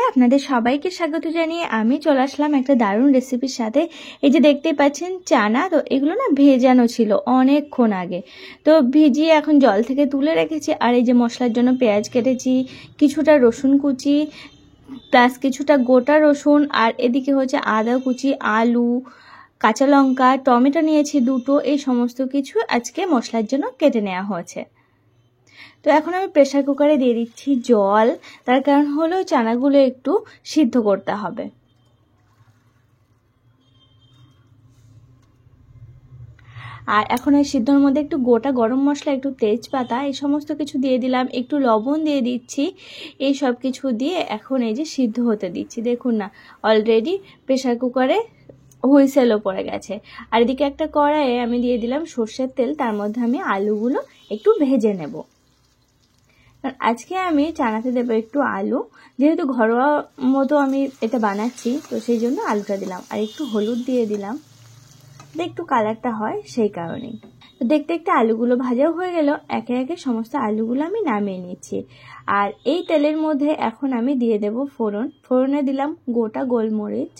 বন্ধুরা, আপনাদের সবাইকে স্বাগত জানিয়ে আমি চলে আসলাম একটা দারুণ রেসিপির সাথে। এই যে দেখতেই পাচ্ছেন চানা, তো এগুলো না ভেজানো ছিল অনেকক্ষণ আগে, তো ভিজিয়ে এখন জল থেকে তুলে রেখেছি। আর এই যে মশলার জন্য পেঁয়াজ কেটেছি, কিছুটা রসুন কুচি প্লাস কিছুটা গোটা রসুন, আর এদিকে হচ্ছে আদা কুচি, আলু, কাঁচা লঙ্কা, টমেটো নিয়েছি দুটো। এই সমস্ত কিছু আজকে মশলার জন্য কেটে নেওয়া হয়েছে। তো এখন আমি প্রেসার কুকারে দিয়ে দিচ্ছি জল, তার কারণ হলো চানাগুলো একটু সিদ্ধ করতে হবে। আর এখন এই সিদ্ধর মধ্যে একটু গোটা গরম মশলা, একটু তেজপাতা, এই সমস্ত কিছু দিয়ে দিলাম, একটু লবণ দিয়ে দিচ্ছি। এই সব কিছু দিয়ে এখন এই যে সিদ্ধ হতে দিচ্ছি। দেখুন না, অলরেডি প্রেসার কুকারে হুইসেলও পড়ে গেছে। আর এদিকে একটা কড়াইয়ে আমি দিয়ে দিলাম সর্ষের তেল, তার মধ্যে আমি আলুগুলো একটু ভেজে নেব। আজকে আমি চানাতে দেবো একটু আলু, যেহেতু ঘরোয়া মতো আমি এটা বানাচ্ছি, তো সেই জন্য আলুটা দিলাম। আর একটু হলুদ দিয়ে দিলাম, একটু কালারটা হয় সেই কারণেই। তো দেখতে দেখতে আলুগুলো ভাজাও হয়ে গেল। একে একে সমস্ত আলুগুলো আমি নামিয়ে নিচ্ছি। আর এই তেলের মধ্যে এখন আমি দিয়ে দেব ফোড়ন। ফোড়নে দিলাম গোটা গোলমরিচ,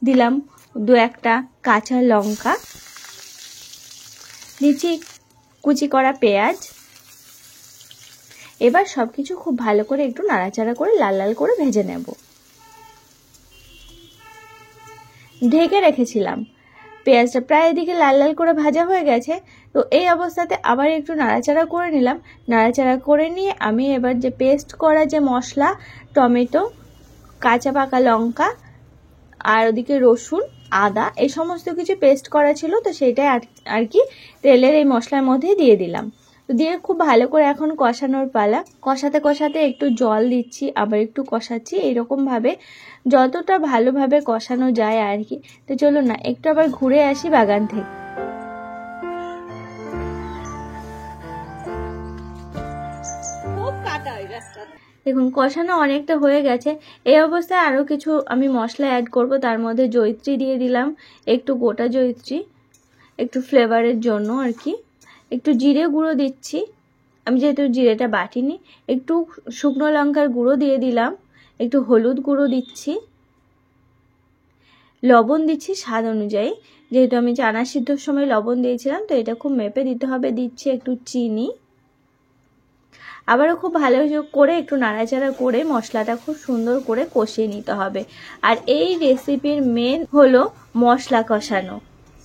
দিলাম দু একটা কাঁচা লঙ্কা, দিচ্ছি কুচি করা পেঁয়াজ। এবার সবকিছু খুব ভালো করে একটু নাড়াচাড়া করে লাল লাল করে ভেজে নেব। ঢেকে রেখেছিলাম, পেঁয়াজটা প্রায় এদিকে লাল লাল করে ভাজা হয়ে গেছে। তো এই অবস্থাতে আবার একটু নাড়াচাড়া করে নিলাম। নাড়াচাড়া করে নিয়ে আমি এবার যে পেস্ট করা যে মশলা, টমেটো, কাঁচা পাকা লঙ্কা, আর ওদিকে রসুন, আদা, এই সমস্ত কিছু পেস্ট করা ছিল, তো সেটাই আর কি তেলের এই মশলার মধ্যে দিয়ে দিলাম। তো দিয়ে খুব ভালো করে এখন কষানোর পালা। কষাতে কষাতে একটু জল দিচ্ছি, আবার একটু কষাচ্ছি, এইরকমভাবে যতটা ভালোভাবে কষানো যায় আর কি। তো চলুন না একটু আবার ঘুরে আসি বাগান থেকে। দেখুন কষানো অনেকটা হয়ে গেছে। এই অবস্থায় আরও কিছু আমি মশলা অ্যাড করব। তার মধ্যে জয়িত্রী দিয়ে দিলাম, একটু গোটা জয়িত্রী, একটু ফ্লেভারের জন্য আর কি। একটু জিরে গুঁড়ো দিচ্ছি, আমি যেহেতু জিরেটা বাটিনি। একটু শুকনো লঙ্কার গুঁড়ো দিয়ে দিলাম, একটু হলুদ গুঁড়ো দিচ্ছি, লবণ দিচ্ছি স্বাদ অনুযায়ী, যেহেতু আমি চানা সিদ্ধর সময় লবণ দিয়েছিলাম, তো এটা খুব মেপে দিতে হবে। দিচ্ছি একটু চিনি, আবারও খুব ভালো করে একটু নাড়াচাড়া করে মশলাটা খুব সুন্দর করে কষিয়ে নিতে হবে। আর এই রেসিপির মেন হলো মশলা কষানো।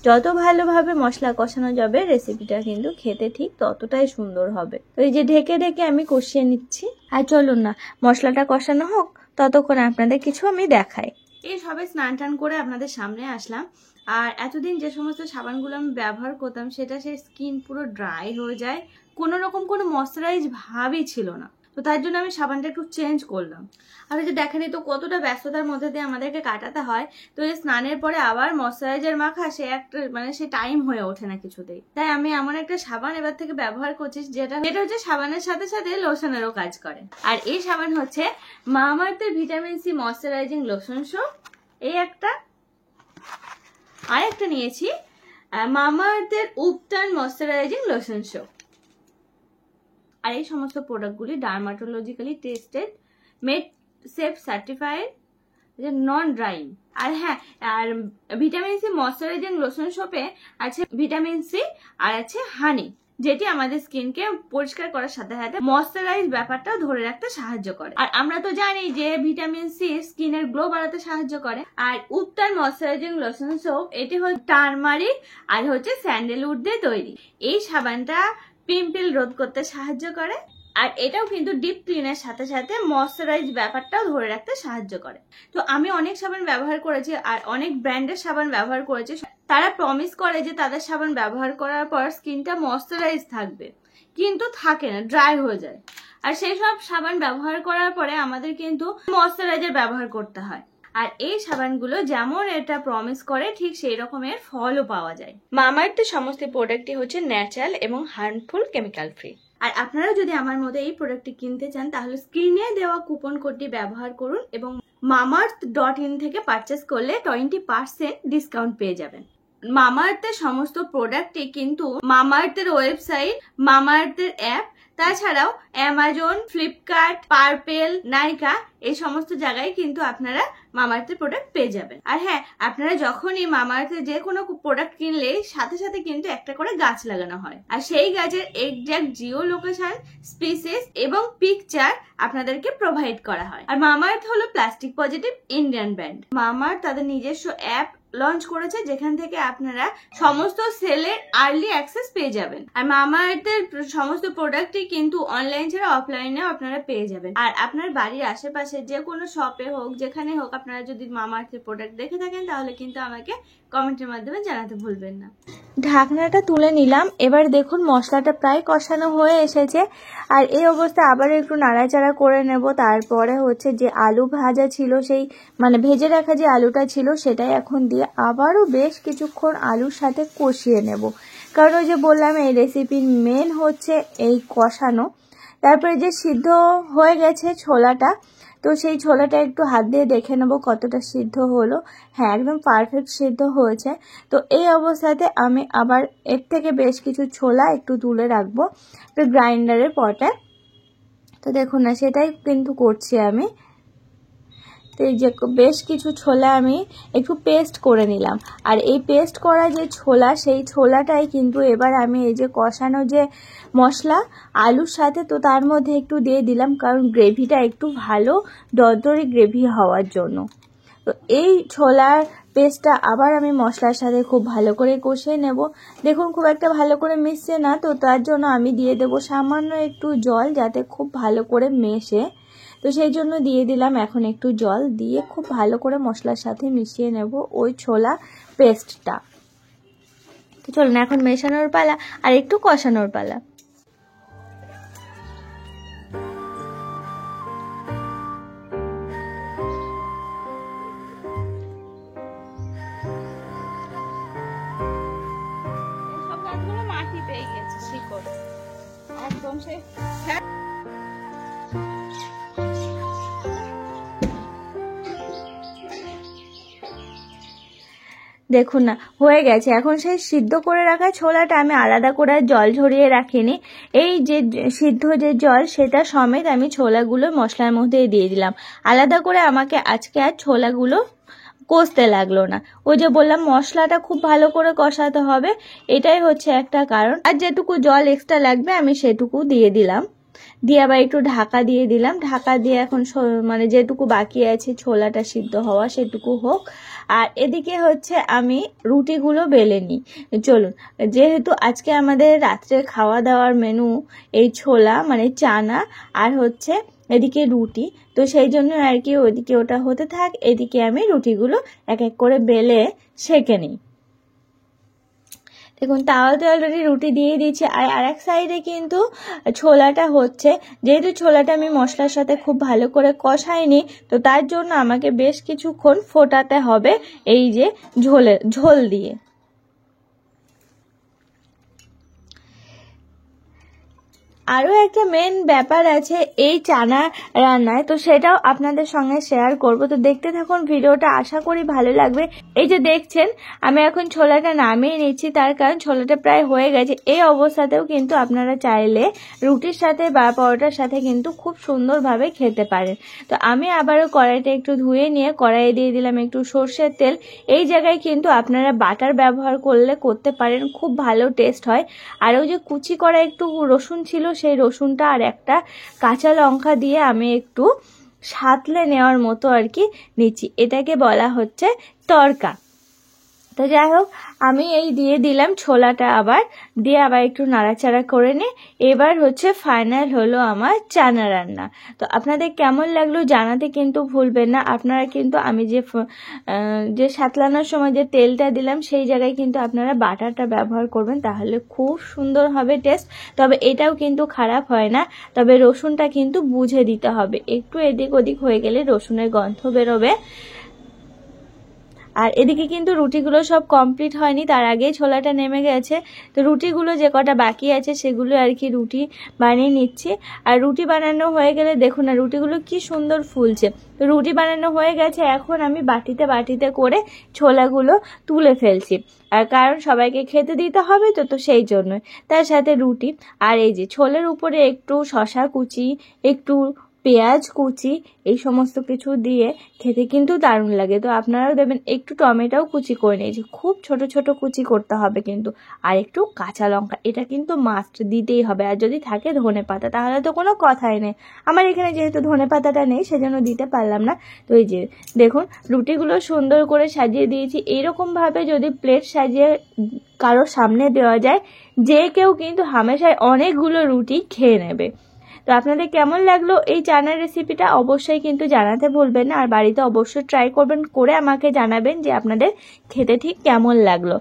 যত ভালোভাবে মশলা কষানো যাবে রেসিপিটা কিন্তু খেতে ঠিক ততটাই সুন্দর হবে। তো এই যে ঢেকে ঢেকে আমি কষিয়ে নিচ্ছি। আর চলুন না মশলাটা কষানো হোক, ততক্ষণ আপনাদের কিছু আমি দেখাই। এই সবে স্নান টান করে আপনাদের সামনে আসলাম। আর এতদিন যে সমস্ত সাবানগুলো আমি ব্যবহার করতাম, সেটা সেই স্কিন পুরো ড্রাই হয়ে যায়, কোনো রকম কোনো ময়শ্চারাইজ ভাবই ছিল না। তো তার জন্য আমি সাবানটা একটু চেঞ্জ করলাম। আর এই যে দেখেনি তো কতটা ব্যস্ততার মধ্যে দিয়ে আমাদেরকে কাটাতে হয়। তো এই স্নানের পরে আবার ময়শ্চারাইজার মাখা, সে একটা সে টাইম হয়ে ওঠে না কিছুতেই। তাই আমি এমন একটা সাবান এবার থেকে ব্যবহার করছি, যেটা হচ্ছে সাবানের সাথে সাথে লোশনেরও কাজ করে। আর এই সাবান হচ্ছে মামাআর্থের vitamin C moisturising lotion soap. এই একটা, আর একটা নিয়েছি মামাআর্থের উপটান ময়শ্চারাইজিং লোশন সোপ। আর এই সমস্ত প্রোডাক্টগুলি dermatologically tested, made safe certified, non drying. আর হ্যাঁ, আর ভিটামিন সি ময়শ্চারাইজিং লোশন সোপে আছে ভিটামিন সি আর আছে হানি, যেটি আমাদের স্কিনকে পরিষ্কার করার সাথে সাথে ময়শ্চারাইজ ব্যাপারটা ধরে রাখতে সাহায্য করে। আর আমরা তো জানি যে ভিটামিন সি স্কিনের গ্লো বাড়াতে সাহায্য করে। আর উপটান ময়শ্চারাইজিং লোশন সোপ, এটি হচ্ছে টারমারিক আর হচ্ছে স্যান্ডেলউড দিয়ে তৈরি। এই সাবানটা পিম্পল রোধ করতে সাহায্য করে। আর এটাও কিন্তু ডিপ ক্লিনের সাথে সাথে ময়শ্চারাইজ ব্যাপারটাও ধরে রাখতে সাহায্য করে। তো আমি অনেক সাবান ব্যবহার করেছি, আর অনেক ব্র্যান্ডের সাবান ব্যবহার করেছি। তারা প্রমিস করে যে তাদের সাবান ব্যবহার করার পর স্কিনটা ময়শ্চারাইজ থাকবে, কিন্তু থাকে না, ড্রাই হয়ে যায়। আর সেই সব সাবান ব্যবহার করার পরে আমাদের কিন্তু ময়শ্চারাইজার ব্যবহার করতে হয়। আর এই সাবানগুলো যেমন এটা প্রমিস করে, ঠিক সেই রকমের ফলও পাওয়া যায়। মামাআর্থের সমস্ত প্রোডাক্টই হচ্ছে ন্যাচারাল এবং হার্মফুল কেমিক্যাল ফ্রি। আর আপনারা যদি আমার মতো এই প্রোডাক্টটি কিনতে চান, তাহলে স্ক্রিনে দেওয়া কুপন কোডটি ব্যবহার করুন এবং mamaearth.in থেকে পারচেস করলে 20% ডিসকাউন্ট পেয়ে যাবেন। মামাআর্থের সমস্ত প্রোডাক্টই কিন্তু মামাআর্থের ওয়েবসাইট, মামাআর্থের অ্যাপ, তাছাড়াও অ্যামাজন, ফ্লিপকার্ট, পার্পেল, নাইকা এই সমস্ত জায়গায় কিন্তু আপনারা মামাআর্থের প্রোডাক্ট পেয়ে যাবেন। আর হ্যাঁ, আপনারা যখনই মামাআর্থের যে কোনো প্রোডাক্ট কিনলে সাথে সাথে কিন্তু একটা করে গাছ লাগানো হয়, আর সেই গাছের এক্সাক্ট জিও লোকেশন, স্পিসিস এবং পিকচার আপনাদেরকে প্রোভাইড করা হয়। আর মামাআর্থ হলো plastic positive Indian brand. Mamaearth তাদের নিজস্ব অ্যাপ লঞ্চ করেছে, যেখান থেকে আপনারা সমস্ত সেলের আর্লি অ্যাক্সেস পেয়ে যাবেন। আর মামাআর্থের সমস্ত প্রোডাক্টই কিন্তু অনলাইন ছাড়া অফলাইনেও আপনারা পেয়ে যাবেন। আর আপনার বাড়ির আশেপাশে যে কোনো শপে হোক, যেখানে হোক, আপনারা যদি মামাআর্থের প্রোডাক্ট দেখে থাকেন তাহলে কিন্তু আমাকে কমেন্টের মাধ্যমে জানাতে ভুলবেন না। ঢাকনাটা তুলে নিলাম। এবার দেখুন মশলাটা প্রায় কষানো হয়ে এসেছে। আর এই অবস্থায় আবার একটু নাড়াচাড়া করে নেব। তারপরে হচ্ছে যে আলু ভাজা ছিল, সেই মানে ভেজে রাখা যে আলুটা ছিল সেটাই এখন দিয়ে আবারও বেশ কিছুক্ষণ আলুর সাথে কষিয়ে নেব। কারণ ওই যে বললাম এই রেসিপির মেন হচ্ছে এই কষানো। তারপরে যে সিদ্ধ হয়ে গেছে ছোলাটা, তো সেই ছোলাটা একটু হাত দিয়ে দেখে নেব কতটা সিদ্ধ হলো। হ্যাঁ, একদম পারফেক্ট সিদ্ধ হয়েছে। তো এই অবস্থাতে আমি আবার এর থেকে বেশ কিছু ছোলা একটু তুলে রাখবো একটু গ্রাইন্ডারের পটে। তো দেখুন না, সেটাই কিন্তু করছি আমি। তো এই যে বেশ কিছু ছোলা আমি একটু পেস্ট করে নিলাম। আর এই পেস্ট করা যে ছোলা, সেই ছোলাটাই কিন্তু এবার আমি এই যে কষানো যে মশলা আলুর সাথে, তো তার মধ্যে একটু দিয়ে দিলাম, কারণ গ্রেভিটা একটু ভালো দরদরে গ্রেভি হওয়ার জন্য। তো এই ছোলার পেস্টটা আবার আমি মশলার সাথে খুব ভালো করে কষিয়ে নেব। দেখুন খুব একটা ভালো করে মিশছে না, তো তার জন্য আমি দিয়ে দেব সামান্য একটু জল, যাতে খুব ভালো করে মেশে। তো সেই জন্য দিয়ে দিলাম এখন একটু জল, দিয়ে খুব ভালো করে মশলার সাথে মিশিয়ে নেব ওই ছোলা পেস্টটা। তো চলুন এখন মেশানোর পালা আর একটু কষানোর পালা। মাটি পেয়ে গেছে শিকড় একদম সে। দেখুন না, হয়ে গেছে। এখন সেই সিদ্ধ করে রাখা ছোলাটা আমি আলাদা করে জল ঝরিয়ে রাখিনি, এই যে সিদ্ধ যে জল সেটা সমেত আমি ছোলাগুলো মশলার মধ্যে দিয়ে দিলাম। আলাদা করে আমাকে আজকে আর ছোলাগুলো কষতে লাগলো না। ওই যে বললাম মশলাটা খুব ভালো করে কষাতে হবে, এটাই হচ্ছে একটা কারণ। আর যেটুকু জল এক্সট্রা লাগবে আমি সেটুকু দিয়ে দিলাম, দিয়ে আবার একটু ঢাকা দিয়ে দিলাম। ঢাকা দিয়ে এখন মানে যেটুকু বাকি আছে ছোলাটা সিদ্ধ হওয়া সেটুকু হোক। আর এদিকে হচ্ছে আমি রুটিগুলো বেলে নিই। চলুন, যেহেতু আজকে আমাদের রাত্রের খাওয়া দাওয়ার মেনু এই ছোলা মানে চানা আর হচ্ছে এদিকে রুটি, তো সেই জন্য আর কি ওইদিকে ওটা হতে থাক, এদিকে আমি রুটিগুলো এক এক করে বেলে সেঁকে নিই। দেখুন তাওয়াতে অলরেডি রুটি দিয়ে দিচ্ছি। আর আরেক সাইডে কিন্তু ছোলাটা হচ্ছে, যেহেতু ছোলাটা আমি মশলার সাথে খুব ভালো করে কষাইনি, তো তার জন্য আমাকে বেশ কিছুক্ষণ ফোটাতে হবে এই যে ঝোল দিয়ে। আরও একটা মেন ব্যাপার আছে এই চানা রান্নায়, তো সেটাও আপনাদের সঙ্গে শেয়ার করব। তো দেখতে থাকুন ভিডিওটা, আশা করি ভালো লাগবে। এই যে দেখছেন আমি এখন ছোলাটা নামিয়ে নিচ্ছি, তার কারণ ছোলাটা প্রায় হয়ে গেছে। এই অবস্থাতেও কিন্তু আপনারা চাইলে রুটির সাথে বা পরোটার সাথে কিন্তু খুব সুন্দরভাবে খেতে পারেন। তো আমি আবারও কড়াইটা একটু ধুয়ে নিয়ে কড়াইয়ে দিয়ে দিলাম একটু সর্ষের তেল। এই জায়গায় কিন্তু আপনারা বাটার ব্যবহার করতে পারেন, খুব ভালো টেস্ট হয়। আর ওই যে কুচি করা একটু রসুন ছিল, সেই রসুনটা আর একটা কাঁচা লঙ্কা দিয়ে আমি একটু সাঁতলে নেওয়ার মতো আর কি নিচ্ছি, এটাকে বলা হচ্ছে তড়কা। তো যাই হোক, আমি এই দিয়ে দিলাম ছোলাটা, আবার দিয়ে আবার একটু নাড়াচাড়া করে নিয়ে এবার হচ্ছে ফাইনাল হলো আমার চানা রান্না। তো আপনাদের কেমন লাগলো জানাতে কিন্তু ভুলবেন না। আপনারা কিন্তু আমি যে সাতলানোর সময় যে তেলটা দিলাম সেই জায়গায় কিন্তু আপনারা বাটারটা ব্যবহার করবেন, তাহলে খুব সুন্দর হবে টেস্ট। তবে এটাও কিন্তু খারাপ হয় না, তবে রসুনটা কিন্তু বুঝে দিতে হবে, একটু এদিক ওদিক হয়ে গেলে রসুনের গন্ধ বেরোবে। আর এদিকে কিন্তু রুটিগুলো সব কমপ্লিট হয়নি, তার আগেই ছোলাটা নেমে গেছে। তো রুটিগুলো যে কটা বাকি আছে সেগুলো আর কি রুটি বানিয়ে নিচ্ছি। আর রুটি বানানো হয়ে গেলে দেখুন না রুটিগুলো কি সুন্দর ফুলছে। তো রুটি বানানো হয়ে গেছে, এখন আমি বাটিতে বাটিতে করে ছোলাগুলো তুলে ফেলছি। আর কারণ সবাইকে খেতে দিতে হবে তো, তো সেই জন্যই। তার সাথে রুটি আর এই যে ছোলের উপরে একটু শশা কুচি, একটু পেঁয়াজ কুচি, এই সমস্ত কিছু দিয়ে খেতে কিন্তু দারুণ লাগে। তো আপনারাও দেবেন, একটু টমেটোও কুচি করে নিয়েছি, খুব ছোট ছোট কুচি করতে হবে কিন্তু। আর একটু কাঁচা লঙ্কা, এটা কিন্তু মাস্ট দিতেই হবে। আর যদি থাকে ধনেপাতা তাহলে তো কোনো কথাই নেই। আমার এখানে যেহেতু ধনেপাতাটা নেই সেজন্য দিতে পারলাম না। তো এই যে দেখুন রুটিগুলো সুন্দর করে সাজিয়ে দিয়েছি। এইরকমভাবে যদি প্লেট সাজিয়ে কারোর সামনে দেওয়া যায়, যে কেউ কিন্তু হামেশাই অনেকগুলো রুটি খেয়ে নেবে। তো আপনাদের কেমন লাগলো এই চানার রেসিপিটা অবশ্যই কিন্তু জানাতে ভুলবেন না। আর বাড়িতে অবশ্যই ট্রাই করবেন, করে আমাকে জানাবেন যে আপনাদের খেতে ঠিক কেমন লাগলো।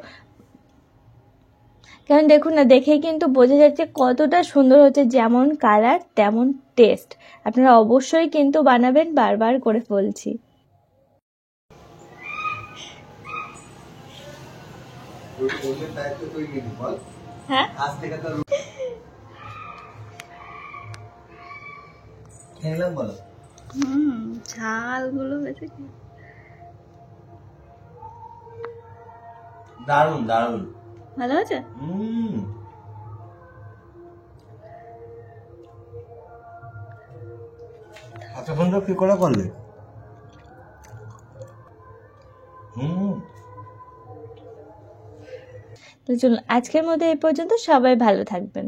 কারণ দেখুন না, দেখেই কিন্তু বোঝা যাচ্ছে কতটা সুন্দর হচ্ছে, যেমন কালার তেমন টেস্ট। আপনারা অবশ্যই কিন্তু বানাবেন, বারবার করে বলছি। হ্যাঁ ঝালগুলো বেশি দারুন দারুন, ভালো আছে। এত সুন্দর কি করে করলে? তো চলুন আজকের মধ্যে এই পর্যন্ত, সবাই ভালো থাকবেন।